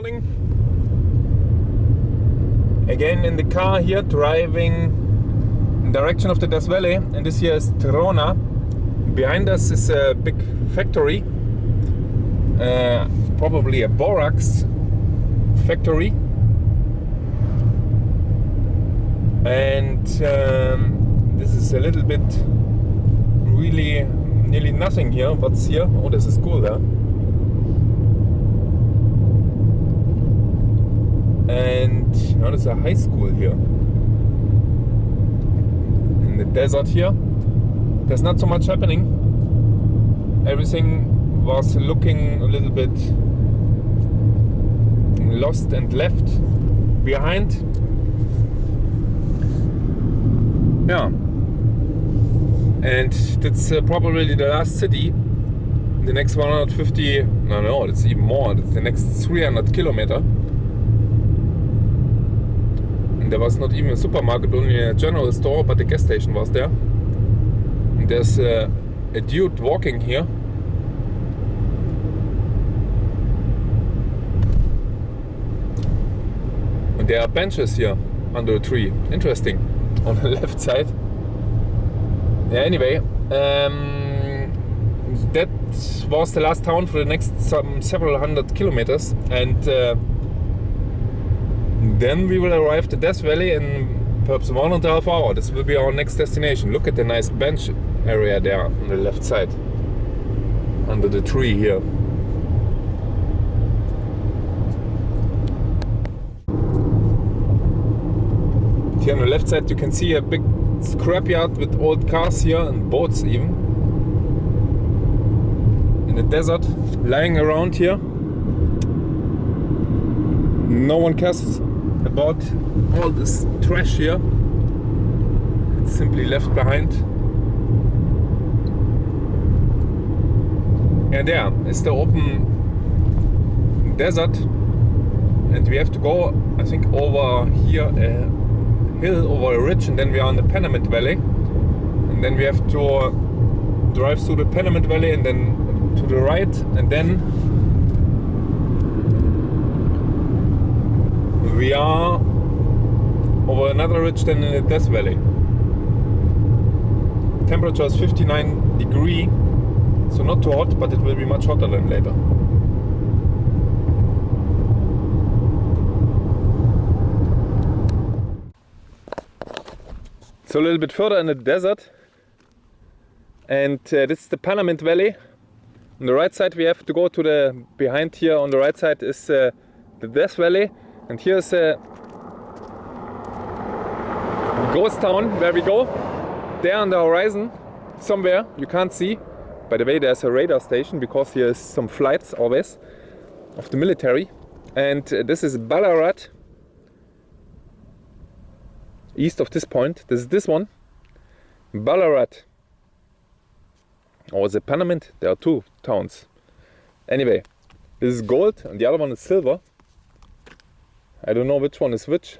morning. Again in the car here, driving in direction of the Death Valley, and this here is Trona. Behind us is a big factory, probably a borax factory, and this is a little bit really nearly nothing here. What's here? Oh, this is cool there. And there's a high school here in the desert here. There's not so much happening. Everything was looking a little bit lost and left behind. Yeah, and that's probably the last city. The next 150, no, it's even more. It's the next 300 kilometer. And there was not even a supermarket, only a general store, but the gas station was there. And there's a dude walking here. And there are benches here under a tree. Interesting. On the left side. Yeah, anyway, that was the last town for the next several hundred kilometers, and then we will arrive at Death Valley in perhaps 1.5 hours. This will be our next destination. Look at the nice bench area there on the left side, under the tree here. Here on the left side you can see a big scrapyard with old cars here and boats even. In the desert, lying around here. No one cares about all this trash here. It's simply left behind. And there is the open desert. And we have to go, I think, over here hill, over a ridge, and then we are in the Panamint Valley, and then we have to drive through the Panamint Valley and then to the right, and then we are over another ridge then in the Death Valley. Temperature is 59 degrees, so not too hot, but it will be much hotter than later. So a little bit further in the desert, and this is the Panamint Valley. On the right side we have to go to the, behind here on the right side is the Death Valley, and here's a ghost town where we go. There on the horizon somewhere, you can't see. By the way, there's a radar station because here is some flights always of the military, and this is Ballarat. East of this point, this is this one, Ballarat. Or is it Panamint? There are two towns. Anyway, this is gold and the other one is silver. I don't know which one is which.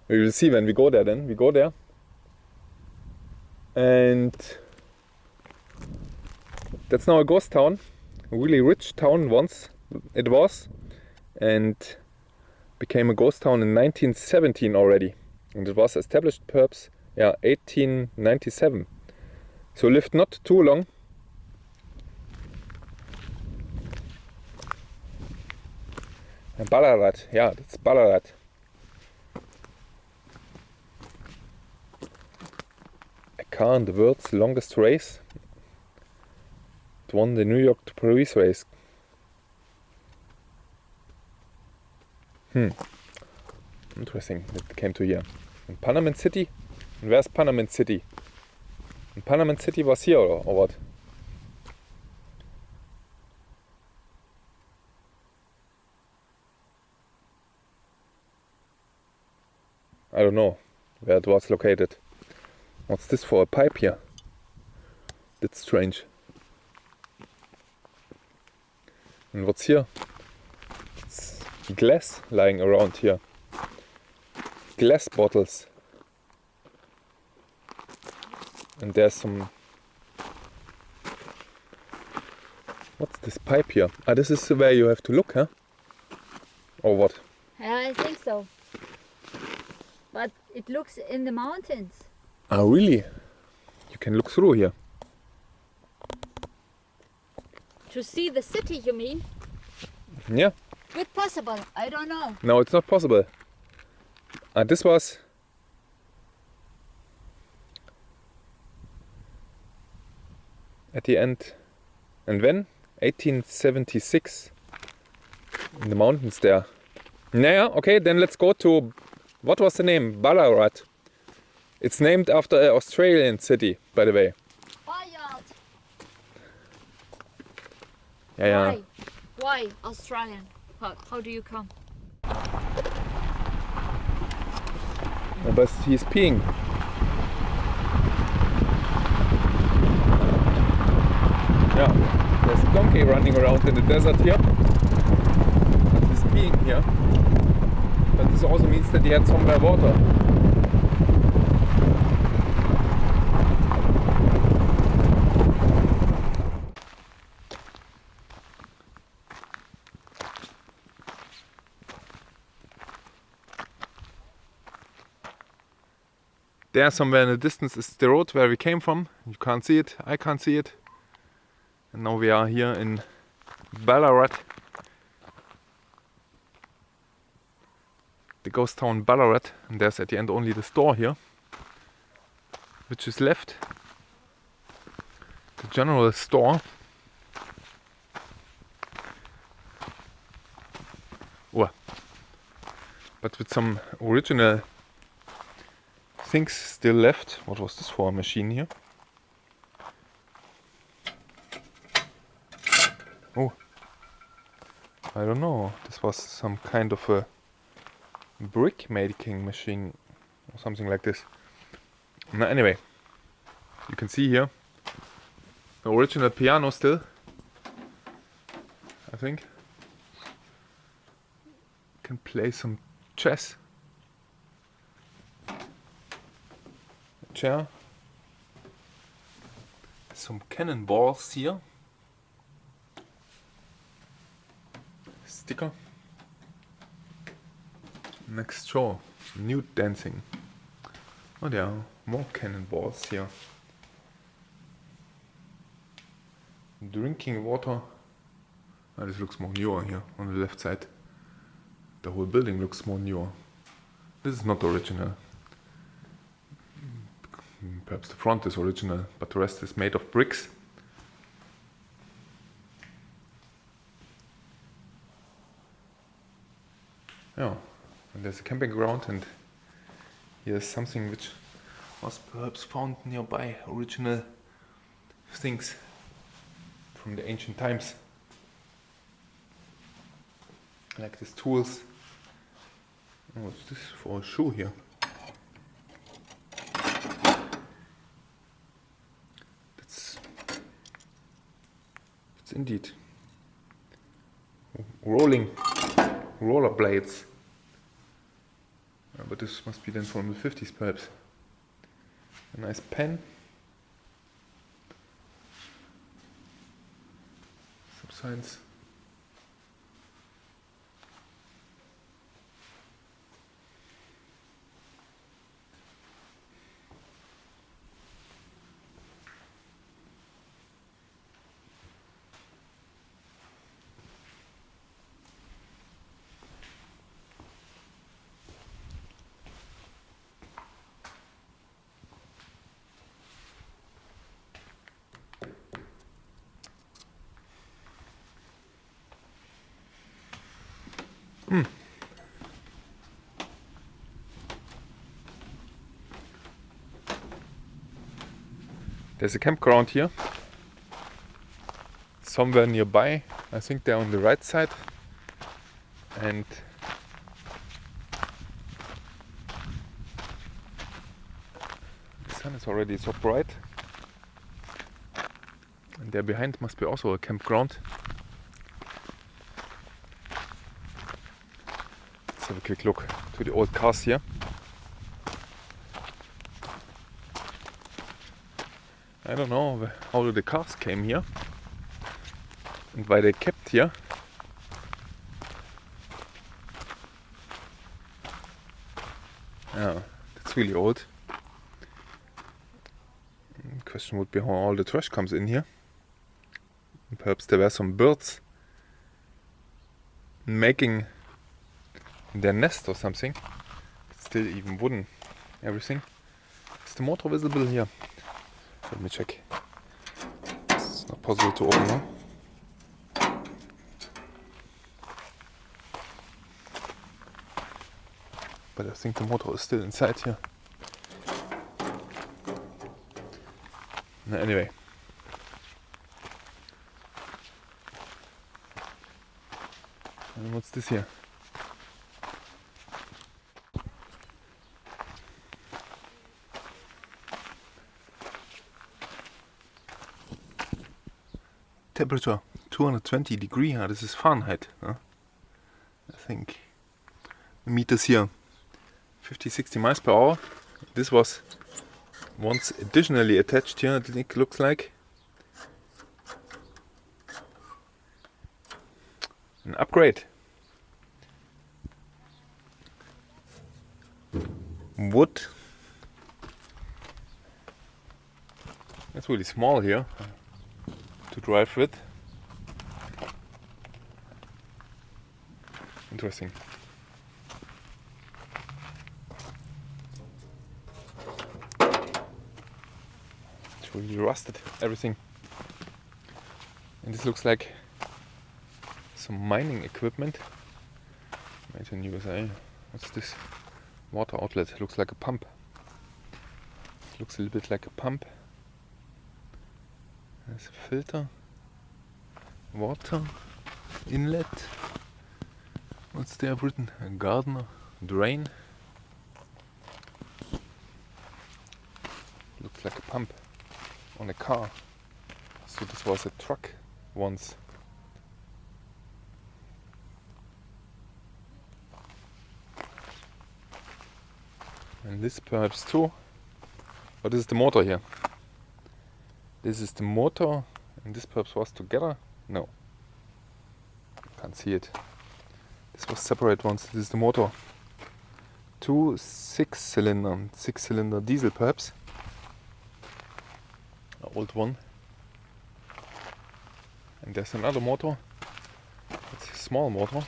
We will see when we go there then. We go there. And that's now a ghost town. A really rich town once it was. And became a ghost town in 1917 already. And it was established perhaps 1897. So lived not too long. And Ballarat, yeah, that's Ballarat. A car in the world's longest race. It won the New York to Paris race. Interesting, it came to here. In Panamint City? And where's Panamint City? And Panamint City was here or what? I don't know where it was located. What's this for a pipe here? That's strange. And what's here? It's glass lying around here. Glass bottles. And there's some... What's this pipe here? Ah, this is where you have to look, huh? Or what? Yeah, I think so. But it looks in the mountains. Oh, really? You can look through here. To see the city, you mean? Yeah. Good possible. I don't know. No, it's not possible. This was at the end. And when? 1876. In the mountains there. Yeah, okay, then let's go to, what was the name? Ballarat. It's named after an Australian city, by the way. Bayard. Yeah. Why Australian? How do you come? But he's peeing. Yeah, there's a donkey running around in the desert here. He's peeing here. But this also means that he had somewhere water. There somewhere in the distance is the road where we came from. You can't see it, I can't see it. And now we are here in Ballarat. The ghost town Ballarat. And there's at the end only the store here, which is left. The general store. Oh. But with some original things still left. What was this for a machine here? Oh, I don't know. This was some kind of a brick making machine or something like this. No, anyway, you can see here the original piano still, I think. Can play some chess. A chair. Some cannonballs here. Sticker. Next show, nude dancing. Oh, there are more cannonballs here. Drinking water. Oh, this looks more newer here on the left side. The whole building looks more newer. This is not original. Perhaps the front is original, but the rest is made of bricks. Yeah, and there's a camping ground, and here's something which was perhaps found nearby. Original things from the ancient times. Like these tools. Oh, what's this for a shoe here? That's indeed roller blades. But this must be then from the 50s perhaps. A nice pen. Some signs. There's a campground here, somewhere nearby. I think they're on the right side. And the sun is already so bright. And there behind must be also a campground. Let's have a quick look to the old cars here. I don't know how the cars came here and why they kept here. Yeah, that's really old. The question would be how all the trash comes in here. And perhaps there were some birds making their nest or something. It's still even wooden, everything. Is the motor visible here? Let me check. It's not possible to open now. But I think the motor is still inside here. No, anyway. And what's this here? Temperature 220 degree. This is Fahrenheit. I think the meters here 50-60 miles per hour. This was once additionally attached here. I think it looks like an upgrade. Wood. It's really small here to drive with. Interesting. It's really rusted, everything. And this looks like some mining equipment made in USA. What's this? Water outlet. Looks like a pump. It looks a little bit like a pump. There's a filter. Water. Inlet. What's there written? A gardener. Drain. Looks like a pump on a car. So this was a truck once. And this perhaps too. But this is the motor here. This is the motor, and this perhaps was together. No, can't see it. This was separate once. This is the motor. Two six-cylinder diesel perhaps. An old one. And there's another motor. It's a small motor.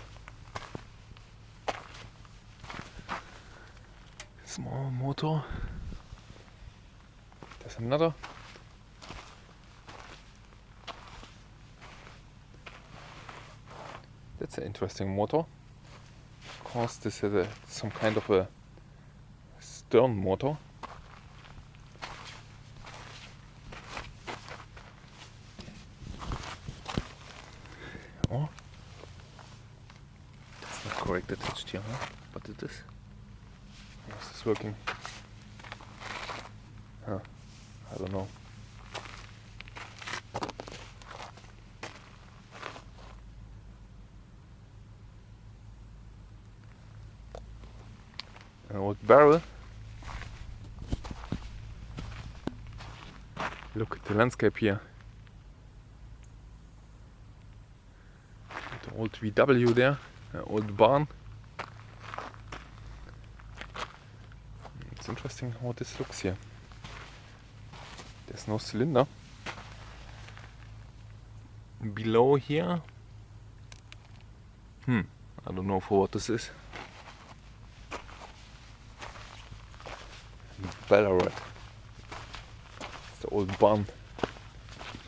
Small motor. There's another. That's an interesting motor. Of course, this is some kind of a stern motor. Oh, that's not correct attached here, huh? But it is. How is this working? Huh, I don't know. An old barrel. Look at the landscape here. The old VW there, an old barn. It's interesting how this looks here. There's no cylinder. Below here, I don't know for what this is. Ballarat. It's the old barn.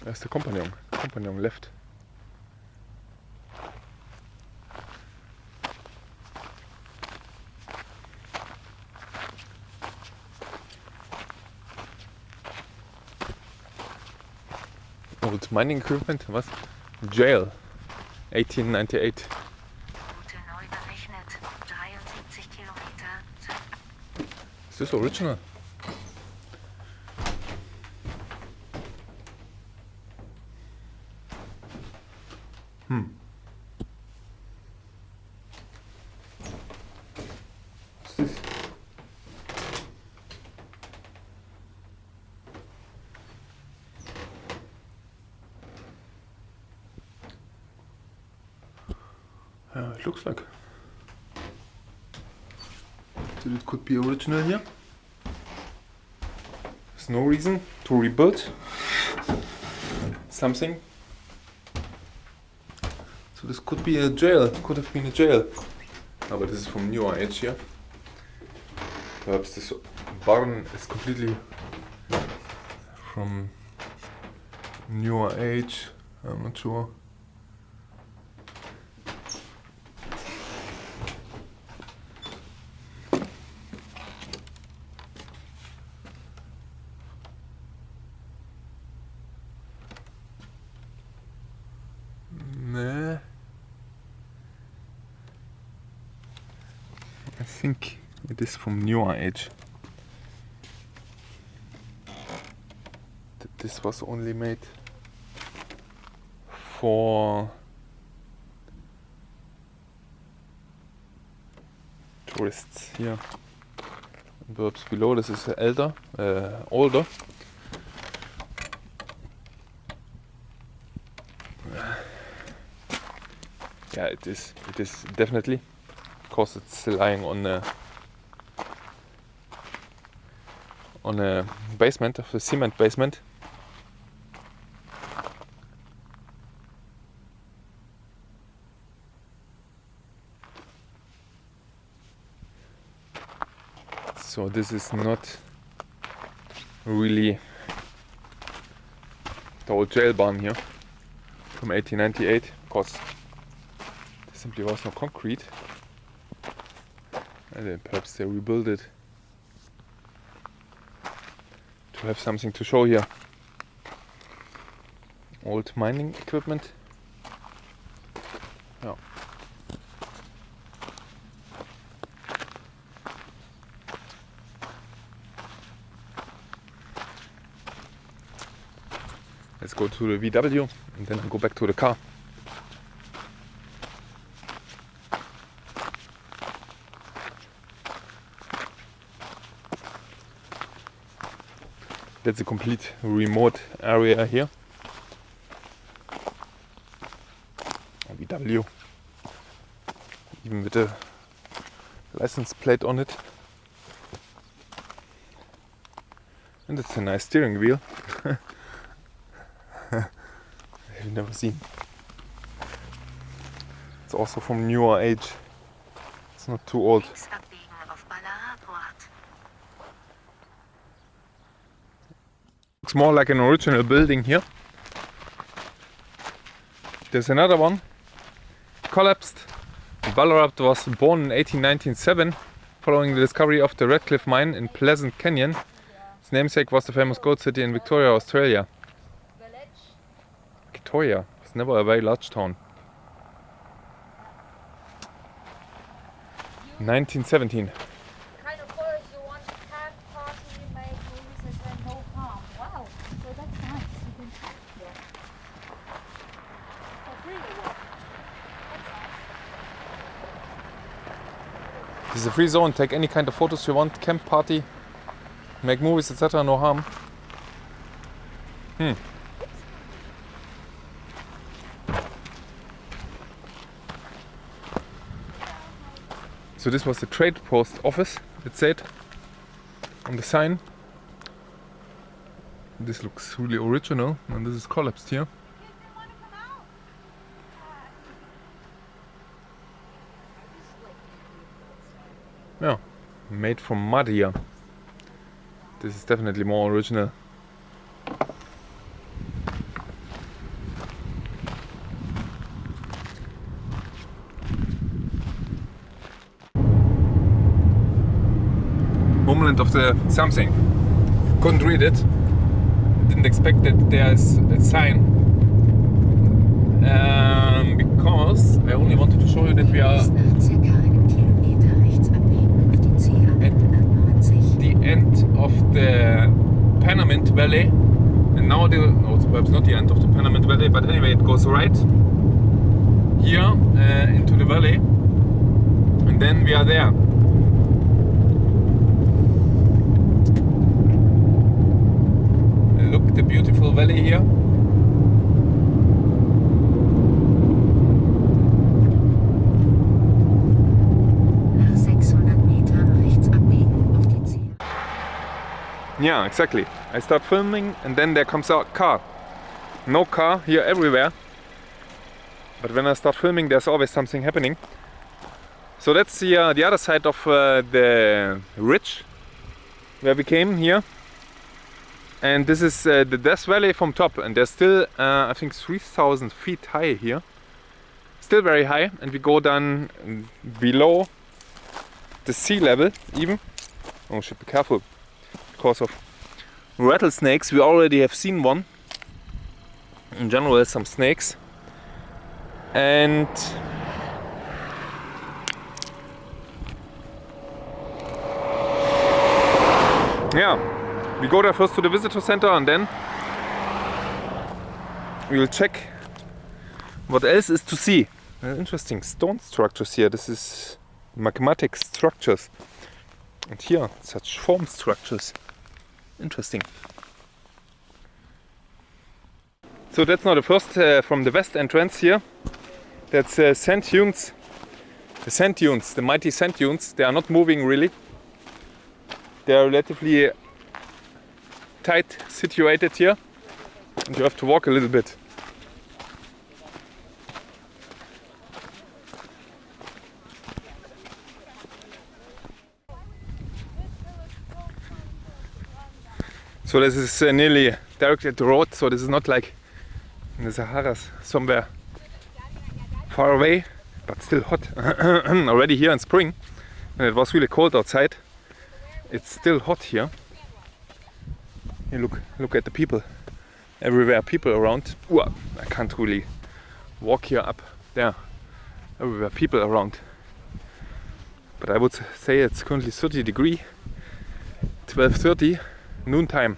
There's the companion. Companion left. Old mining equipment. Was? Jail. 1898. Route neu berechnet. 73 Kilometer. Is this original? What's this? It looks like. So it could be original here. There's no reason to rebuild something. So this could be a jail, could have been a jail. Oh, but this is from newer age here. Perhaps this barn is completely from newer age, I'm not sure. Nah. I think it is from newer age. This was only made for tourists here. And perhaps below this is older. Yeah, it is definitely, because it's lying on a basement, of a cement basement. So this is not really the old jail barn here from 1898, because there simply was no concrete, and then perhaps they rebuilt it to have something to show here. Old mining equipment. Yeah. Let's go to the VW and then I'll go back to the car. That's a complete remote area here. A VW, even with a license plate on it. And it's a nice steering wheel. I've never seen. It's also from newer age. It's not too old. Looks more like an original building here. There's another one. Collapsed. Ballarat was born in 1897 following the discovery of the Redcliffe mine in Pleasant Canyon. Its namesake was the famous gold city in Victoria, Australia. Victoria. It's never a very large town. 1917. Kind of photos you want to camp, party, make movies, and no harm. Wow, so that's nice. You can camp there. That's really well. That's nice. This is a free zone. Take any kind of photos you want. Camp, party, make movies, etc. No harm. So this was the trade post office, it said on the sign. This looks really original, and this is collapsed here. Yeah, made from mud here. This is definitely more original. Homeland of the something. Couldn't read it. Didn't expect that there's a sign. Because I only wanted to show you that we are at the end of the Panamint Valley. And now no, it's perhaps not the end of the Panamint Valley, but anyway, it goes right here into the valley. And then we are there. Look, the beautiful valley here. Nach 600 Metern rechts abbiegen. Yeah, exactly. I start filming and then there comes a car. No car here everywhere. But when I start filming, there's always something happening. So that's the other side of the ridge where we came here. And this is the Death Valley from top. And there's still, I think, 3,000 feet high here. Still very high. And we go down below the sea level even. Oh, should be careful because of rattlesnakes. We already have seen one. In general, there's some snakes. And yeah, we go there first to the visitor center and then we will check what else is to see. Interesting stone structures here. This is magmatic structures. And here, such form structures. Interesting. So that's now the first from the west entrance here. That's sand dunes. The sand dunes, the mighty sand dunes, they are not moving really. They are relatively tight situated here. And you have to walk a little bit. So this is nearly directly at the road, so this is not like in the Saharas somewhere far away, but still hot. Already here in spring, and it was really cold outside. It's still hot here. You look at the people. Everywhere people around. Ooh, I can't really walk here up there. Everywhere people around. But I would say it's currently 30 degrees, 12:30, noontime.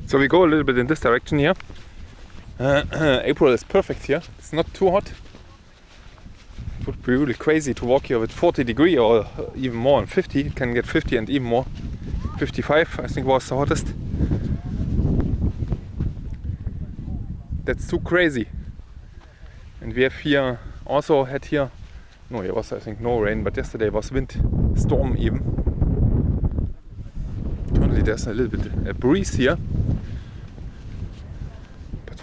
So we go a little bit in this direction here. April is perfect here. It's not too hot. It would be really crazy to walk here with 40 degrees or even more than 50. It can get 50 and even more. 55 I think was the hottest. That's too crazy. And we have here also had here, no, it was I think no rain, but yesterday was wind, storm even. Currently there's a little bit a breeze here.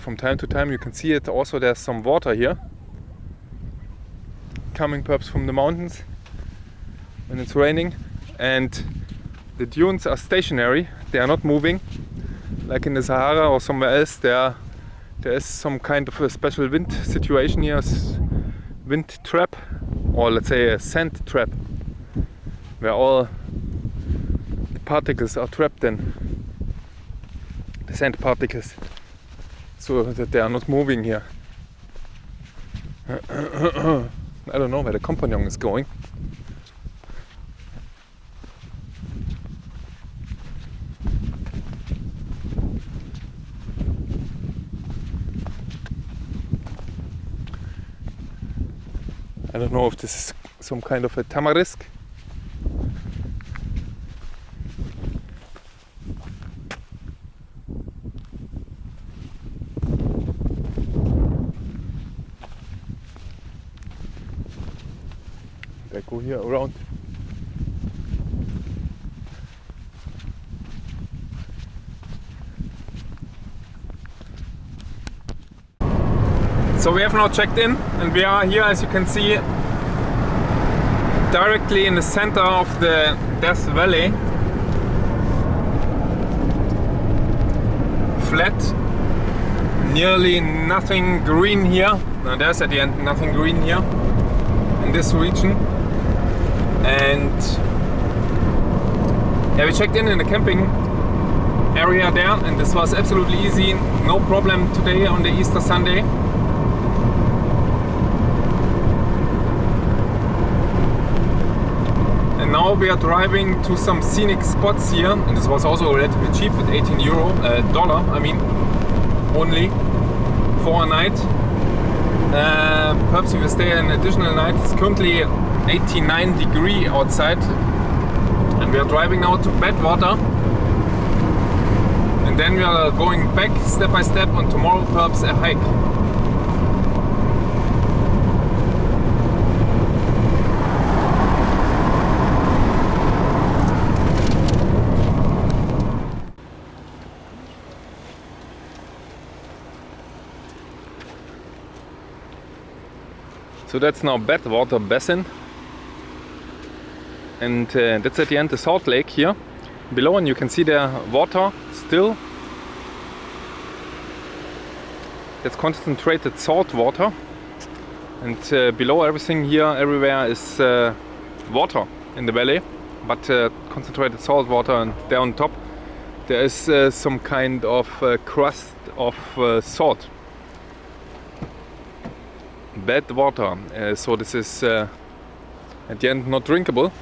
From time to time you can see it. Also there's some water here coming perhaps from the mountains when it's raining, and the dunes are stationary, they are not moving like in the Sahara or somewhere else. There is some kind of a special wind situation here, wind trap, or let's say a sand trap, where all the particles are trapped in, the sand particles, so that they are not moving here. I don't know where the companion is going. I don't know if this is some kind of a tamarisk. I go here around. So we have now checked in and we are here, as you can see, directly in the center of the Death Valley. Flat, nearly nothing green here. Now there's at the end nothing green here in this region. And yeah, we checked in the camping area there, and this was absolutely easy, no problem today on the Easter Sunday. And now we are driving to some scenic spots here, and this was also relatively cheap with $18, I mean, only for a night. Perhaps we will stay an additional night. It's currently 89 degrees outside, and and we are driving now to Badwater, and then we are going back step by step, and tomorrow perhaps a hike. So that's now Badwater Basin, and that's at the end the salt lake here below, and you can see the water still. It's concentrated salt water, and below everything here, everywhere is water in the valley, but concentrated salt water, and there on top there is some kind of crust of salt. Bad water, so this is at the end not drinkable.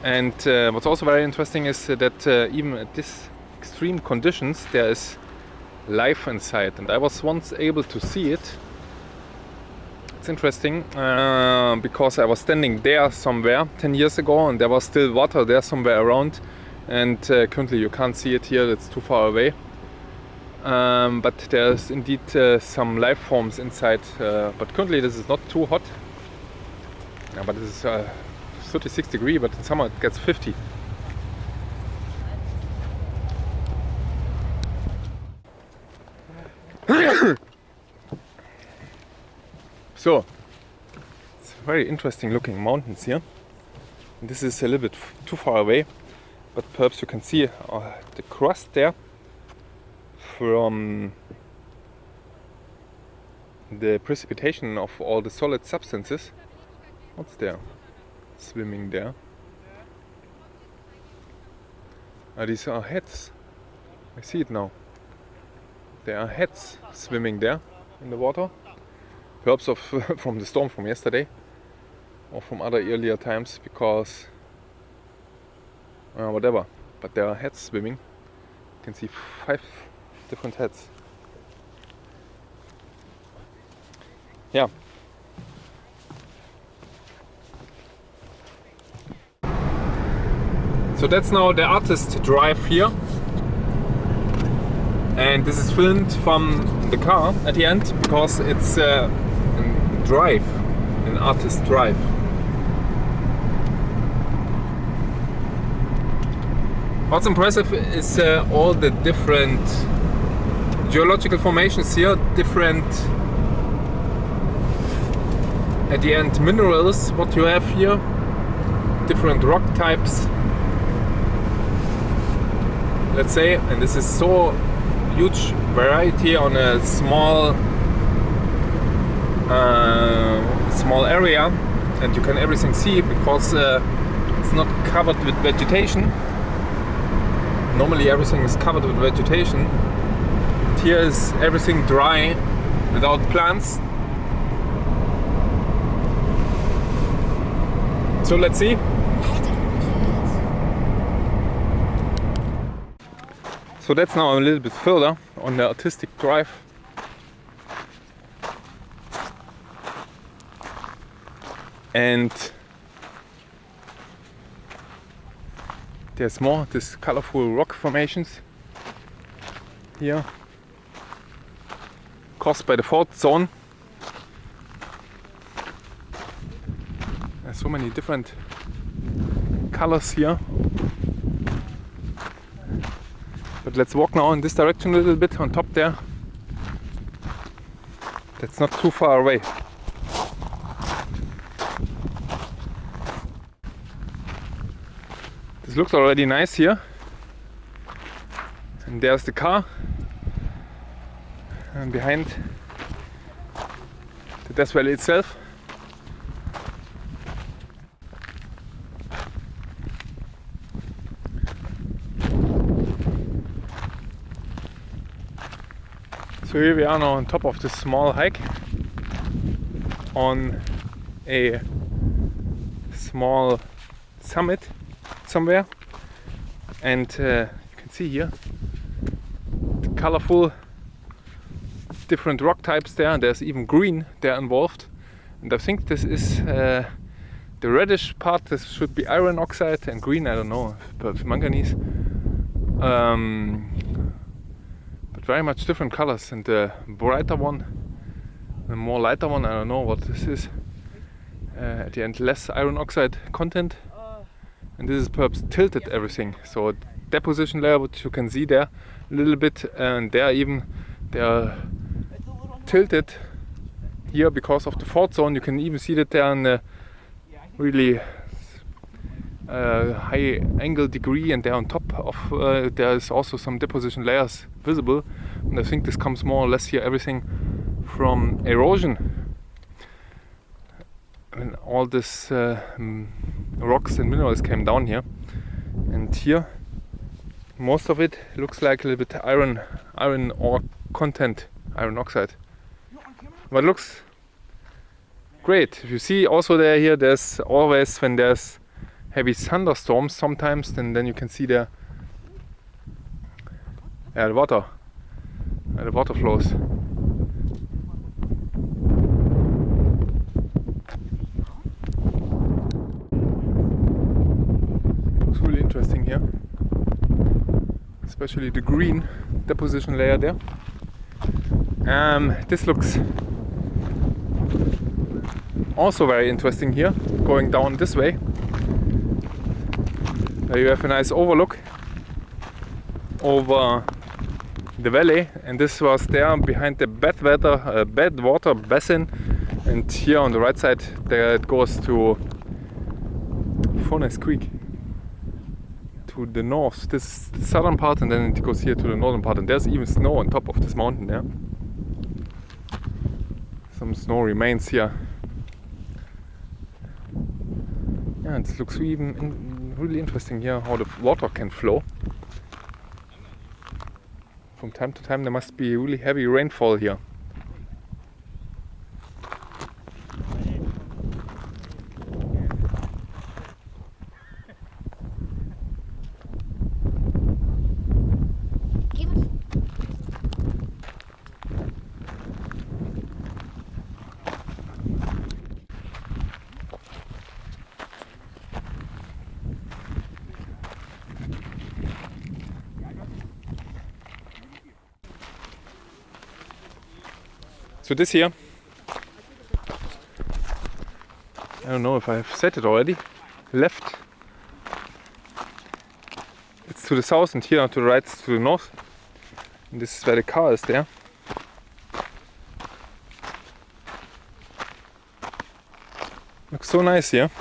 And what's also very interesting is that even at these extreme conditions there is life inside, and I was once able to see it. It's interesting because I was standing there somewhere 10 years ago, and there was still water there somewhere around, and currently you can't see it here, it's too far away. But there's indeed some life forms inside, but currently this is not too hot. Yeah, but this is 36 degrees, but in summer it gets 50. So, it's very interesting looking mountains here. And this is a little bit too far away, but perhaps you can see the crust there from the precipitation of all the solid substances. What's there? Swimming there. These are heads. I see it now. There are heads swimming there in the water. Perhaps from the storm from yesterday or from other earlier times, because whatever. But there are heads swimming. You can see 5 different heads. Yeah. So that's now the artist drive here, and this is filmed from the car at the end because it's a drive, an artist drive. What's impressive is all the different geological formations here, different at the end minerals what you have here, different rock types, let's say, and this is so huge variety on a small area, and you can everything see because it's not covered with vegetation. Normally everything is covered with vegetation. Here is everything dry, without plants. So let's see. So that's now a little bit further on the artistic drive. And there's more these colorful rock formations here, caused by the fault zone. There's so many different colors here. But let's walk now in this direction a little bit on top there. That's not too far away. This looks already nice here. And there's the car. And behind the Death Valley itself. So here we are now on top of this small hike on a small summit somewhere, and you can see here the colorful different rock types there. There's even green there involved, and I think this is The reddish part, this should be iron oxide, and green, I don't know, perhaps manganese. But very much different colors, and the brighter one, the more lighter one, I don't know what this is. At the end, less iron oxide content, and this is perhaps tilted everything. So deposition layer, which you can see there a little bit, and there even they are tilted here because of the fault zone. You can even see that they are in a really high angle degree, and they're on top of there is also some deposition layers visible, and I think this comes more or less here everything from erosion. When all this rocks and minerals came down here, and here most of it looks like a little bit iron ore content, iron oxide, but looks great. If you see also there's always, when there's heavy thunderstorms sometimes, then you can see the water flows. Looks really interesting here, especially the green deposition layer there. This looks also very interesting here, going down this way. There you have a nice overlook over the valley, and this was there behind the Badwater basin, and here on the right side there it goes to Furnace Creek to the north. This is the southern part, and then it goes here to the northern part, and there's even snow on top of this mountain there. Some snow remains here. Yeah, and this looks really interesting here, how the water can flow. From time to time there must be really heavy rainfall here. So this here, I don't know if I've said it already, left, it's to the south, and here to the right it's to the north. And this is where the car is there. Looks so nice here.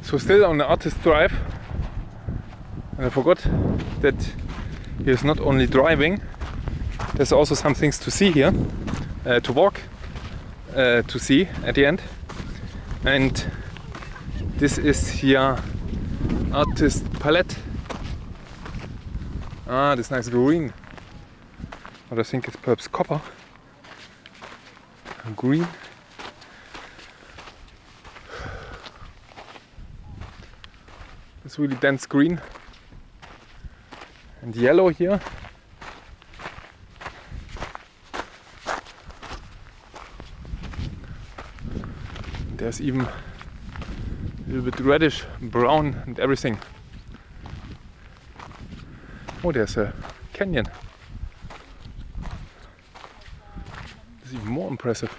So still on the artist drive. And I forgot that here's not only driving, there's also some things to see here, to walk, to see at the end. And this is here artist palette. This nice green. But I think it's perhaps copper. Green. It's really dense green. And yellow here. There's even a little bit reddish, brown and everything. Oh, there's a canyon. This is even more impressive.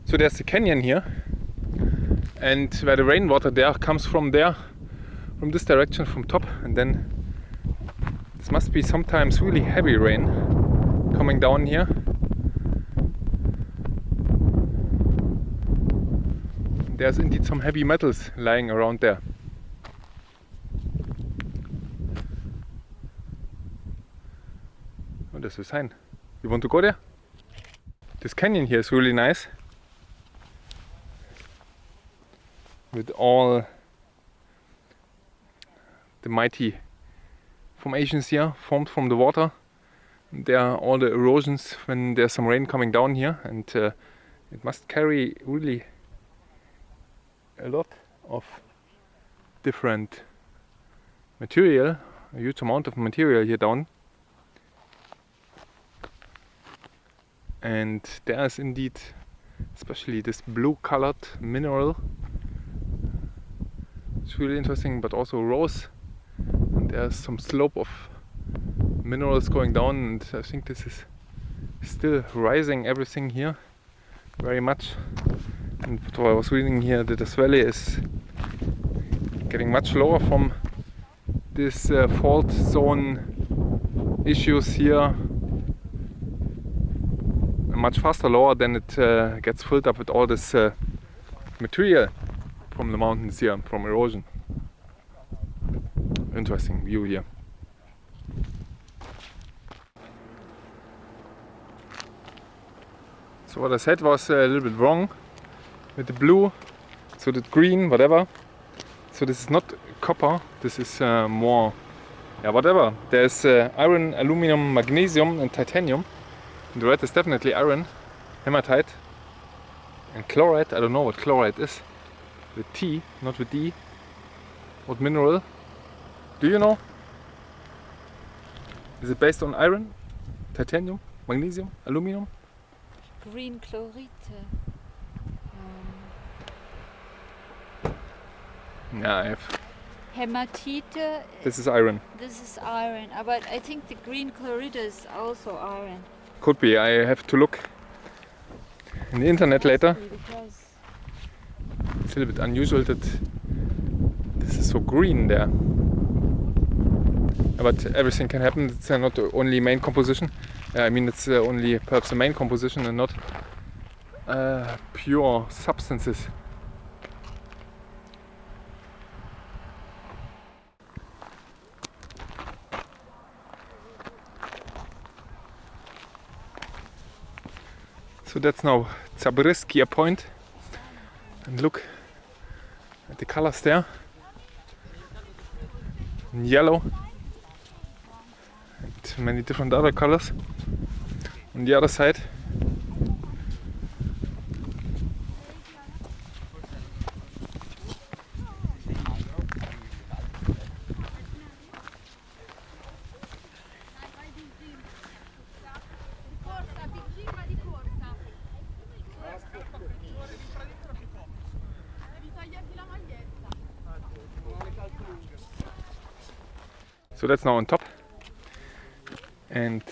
So there's the canyon here, and where the rainwater there comes from there, from this direction, from top, and then this must be sometimes really heavy rain coming down here. There's indeed some heavy metals lying around there. Oh, there's a sign. You want to go there? This canyon here is really nice. With all the mighty formations here formed from the water. There are all the erosions when there's some rain coming down here, and it must carry really a lot of different material, a huge amount of material here down. And there is indeed especially this blue colored mineral. It's really interesting, but also rose. And there's some slope of minerals going down, and I think this is still rising everything here very much. And what I was reading here, that this valley is getting much lower from this fault zone issues here, much faster lower than it gets filled up with all this material from the mountains here, from erosion. Interesting view here. So what I said was a little bit wrong with the blue, so the green, whatever. So this is not copper, this is more, yeah, whatever. There's iron, aluminum, magnesium and titanium. And the red is definitely iron, hematite, and chloride. I don't know what chloride is. With T, not with D. What mineral? Do you know? Is it based on iron, titanium, magnesium, aluminum? Green chloride. Yeah, I have. Hematite. This is iron. This is iron, but I think the green chloride is also iron. Could be. I have to look in the internet later. Because It's a little bit unusual that this is so green there. But everything can happen. It's not the only main composition. I mean, it's only perhaps the main composition and not pure substances. So that's now Zabryskia Point, and look at the colors there. In yellow and many different other colors. On the other side, so that's now on top, and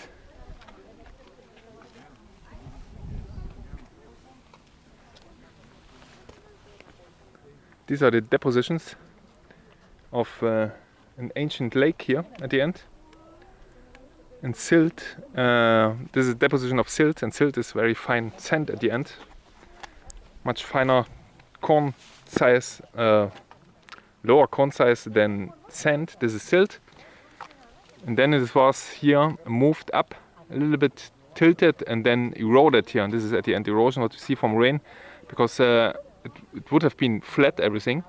these are the depositions of an ancient lake here at the end. And silt, this is a deposition of silt, and silt is very fine sand at the end, much finer corn size, lower corn size than sand. This is silt. And then it was here moved up a little bit, tilted, and then eroded here. And this is at the end erosion, what you see from rain, because it would have been flat everything,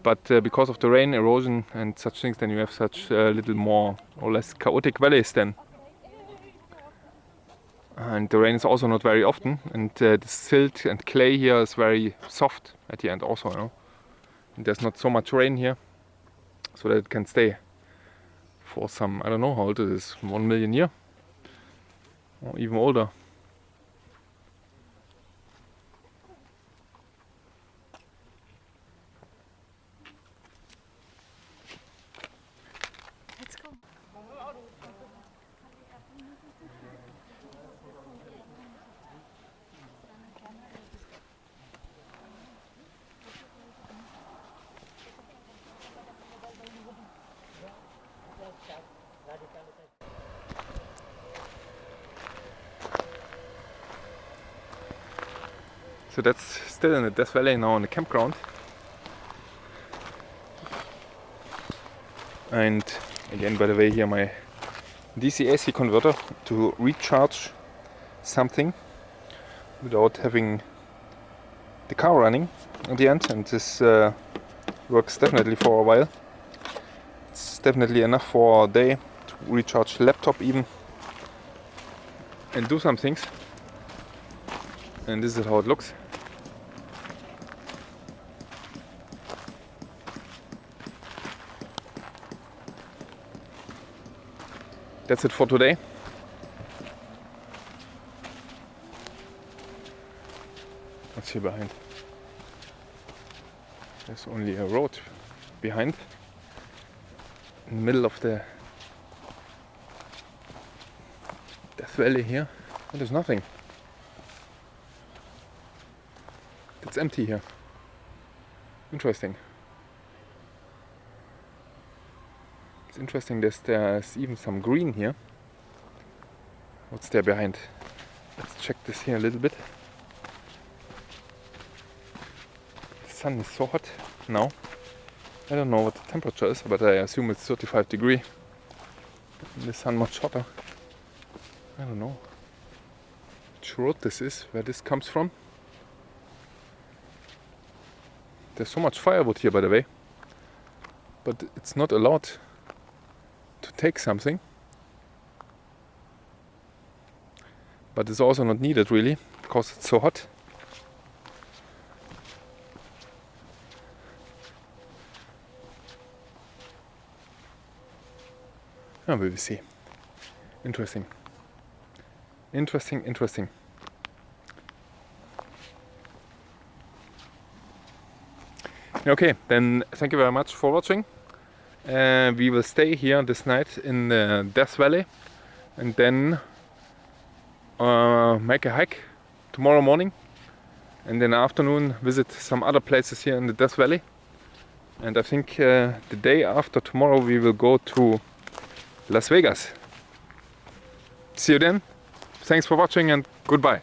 but because of the rain, erosion and such things, then you have such little more or less chaotic valleys then. And the rain is also not very often, and the silt and clay here is very soft at the end also, you know? And there's not so much rain here, so that it can stay for some, I don't know how old it is, 1 million years, or even older. let's go. So that's still in the Death Valley now on the campground. And again, by the way, here my DC-AC converter to recharge something without having the car running at the end, and this works definitely for a while. It's definitely enough for a day to recharge laptop even and do some things. And this is how it looks. That's it for today. What's here behind? There's only a road behind. In the middle of the Death Valley here. And there's nothing. It's empty here. Interesting. It's interesting there's even some green here. What's there behind? Let's check this here a little bit. The sun is so hot now. I don't know what the temperature is, but I assume it's 35 degrees. The sun much hotter. I don't know which road this is, where this comes from. There's so much firewood here, by the way, but it's not allowed to take something. But it's also not needed really, because it's so hot. Oh, we will see. Interesting. Interesting. Okay, then thank you very much for watching. We will stay here this night in the Death Valley and then make a hike tomorrow morning, and in the afternoon visit some other places here in the Death Valley. And I think the day after tomorrow we will go to Las Vegas. See you then. Thanks for watching and goodbye.